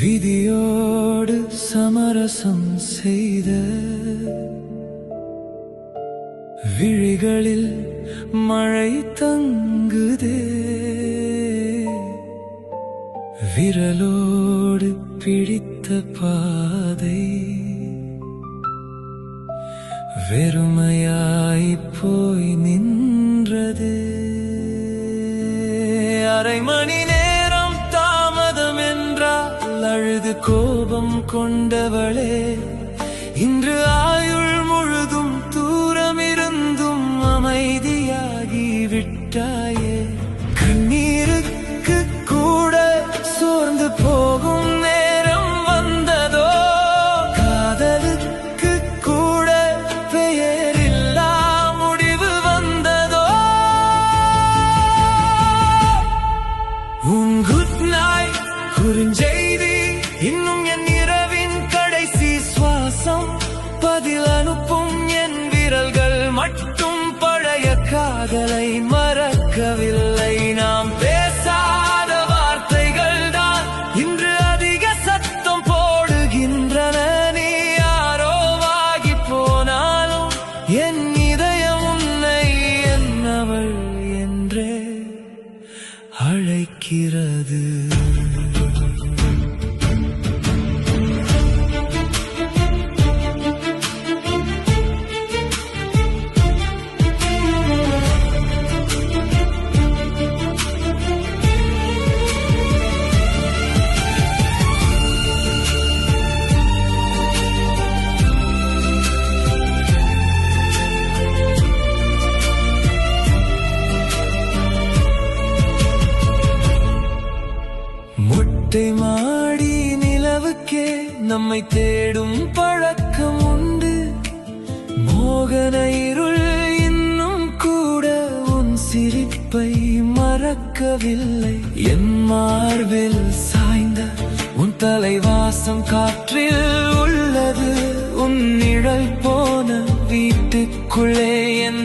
விதியோடு சமரசம் செய்த விழிகளில் மழை தங்குதே, விரலோடு பிடித்த பாதை வெறுமையாய் போய் நின்றது. அரை மணி நேரம் தாமதம் என்றால் அழுது கோபம் கொண்டவளே, இன்று ஆயுள் முழுதும் தூரம் இருந்தும் அமைதியாகி விட்டாயே. கண்ணீருக்கு கூட சோர்ந்து போகும் நேரம் வந்ததோ, காதலுக்கு கூட பெயரில்லா முடிவு வந்ததோ. உன் குட் நைட் குறுஞ்செய்தி இன்னும் என் இரவின் கடைசி சுவாசம். பதில் அனுப்பும் என் விரல்கள் மட்டும் பழைய காதலை மறக்கவில்லை. நாம் பேசாத வார்த்தைகள் தான் இன்று அதிக சத்தம் போடுகின்றன. நீ யாரோவாகி போனாலும் என் இதயம் உன்னை என்னவள் என்றே அழைக்கிறது. மொட்டை மாடி நிலவுக்கே நம்மை தேடும் பழக்கம் உண்டு. மோகன இருள் இன்னும் கூட உன் சிரிப்பை மறக்கவில்லை. என் மார்பில் சாய்ந்த உன் தலைவாசம் காற்றில் உள்ளது. உன் நிழல் போன வீட்டுக்குள்ளே என்